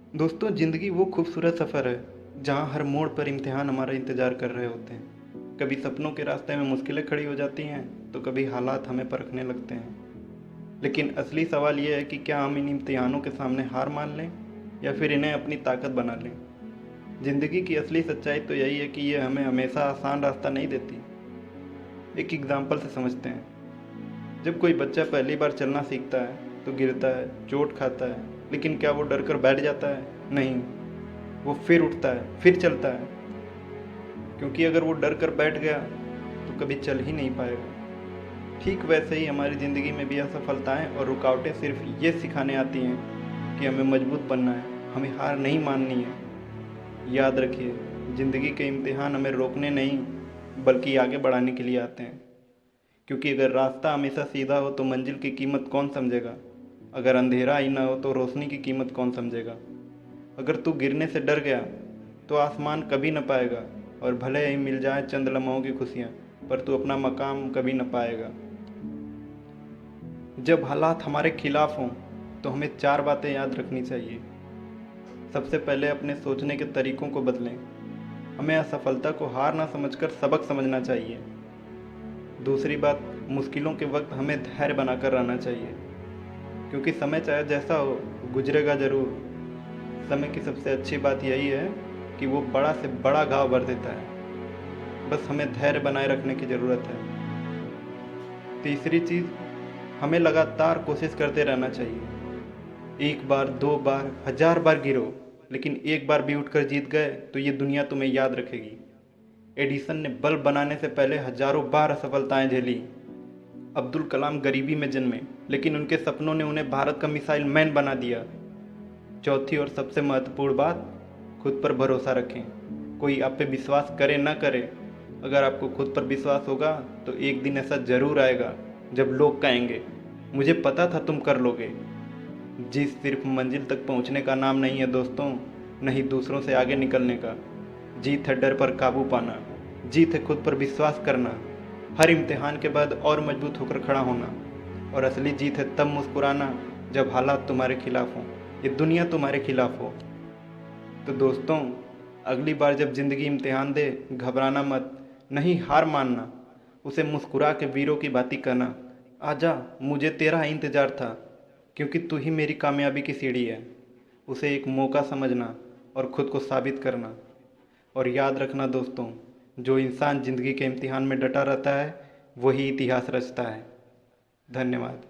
दोस्तों, ज़िंदगी वो खूबसूरत सफ़र है जहाँ हर मोड़ पर इम्तिहान हमारा इंतज़ार कर रहे होते हैं। कभी सपनों के रास्ते में मुश्किलें खड़ी हो जाती हैं तो कभी हालात हमें परखने लगते हैं। लेकिन असली सवाल ये है कि क्या हम इन इम्तिहानों के सामने हार मान लें या फिर इन्हें अपनी ताकत बना लें। ज़िंदगी की असली सच्चाई तो यही है कि ये हमें हमेशा आसान रास्ता नहीं देती। एक एग्ज़ाम्पल से समझते हैं। जब कोई बच्चा पहली बार चलना सीखता है तो गिरता है, चोट खाता है, लेकिन क्या वो डर कर बैठ जाता है? नहीं, वो फिर उठता है, फिर चलता है। क्योंकि अगर वो डर कर बैठ गया तो कभी चल ही नहीं पाएगा। ठीक वैसे ही हमारी ज़िंदगी में भी असफलताएं और रुकावटें सिर्फ ये सिखाने आती हैं कि हमें मजबूत बनना है, हमें हार नहीं माननी है। याद रखिए, ज़िंदगी के इम्तिहान हमें रोकने नहीं बल्कि आगे बढ़ाने के लिए आते हैं। क्योंकि अगर रास्ता हमेशा सीधा हो तो मंजिल की कीमत कौन समझेगा? अगर अंधेरा ही ना हो तो रोशनी की कीमत कौन समझेगा? अगर तू गिरने से डर गया तो आसमान कभी न पाएगा, और भले ही मिल जाए चंद लम्हों की खुशियाँ, पर तू अपना मकाम कभी न पाएगा। जब हालात हमारे खिलाफ हों तो हमें 4 बातें याद रखनी चाहिए। सबसे पहले अपने सोचने के तरीकों को बदलें। हमें असफलता को हार ना समझकर सबक समझना चाहिए। दूसरी बात, मुश्किलों के वक्त हमें धैर्य बनाकर रहना चाहिए, क्योंकि समय चाहे जैसा हो गुजरेगा ज़रूर। समय की सबसे अच्छी बात यही है कि वो बड़ा से बड़ा घाव भर देता है। बस हमें धैर्य बनाए रखने की ज़रूरत है। तीसरी चीज़, हमें लगातार कोशिश करते रहना चाहिए। एक बार, 2 बार, 1000 बार गिरो, लेकिन एक बार भी उठकर जीत गए तो ये दुनिया तुम्हें याद रखेगी। एडिसन ने बल्ब बनाने से पहले हजारों बार असफलताएं झेली। अब्दुल कलाम गरीबी में जन्मे, लेकिन उनके सपनों ने उन्हें भारत का मिसाइल मैन बना दिया। चौथी और सबसे महत्वपूर्ण बात, खुद पर भरोसा रखें। कोई आप पे विश्वास करे ना करे, अगर आपको खुद पर विश्वास होगा तो एक दिन ऐसा ज़रूर आएगा जब लोग कहेंगे, मुझे पता था तुम कर लोगे। जीत सिर्फ मंजिल तक पहुंचने का नाम नहीं है दोस्तों, नहीं दूसरों से आगे निकलने का। जीत है डर पर काबू पाना, जीत है खुद पर विश्वास करना, हर इम्तिहान के बाद और मजबूत होकर खड़ा होना। और असली जीत है तब मुस्कुराना जब हालात तुम्हारे खिलाफ हों, ये दुनिया तुम्हारे खिलाफ हो। तो दोस्तों, अगली बार जब ज़िंदगी इम्तिहान दे, घबराना मत, नहीं हार मानना। उसे मुस्कुरा के वीरों की बाती करना, आजा मुझे तेरा ही इंतज़ार था, क्योंकि तू ही मेरी कामयाबी की सीढ़ी है। उसे एक मौका समझना और ख़ुद को साबित करना। और याद रखना दोस्तों, जो इंसान ज़िंदगी के इम्तिहान में डटा रहता है वही इतिहास रचता है। धन्यवाद।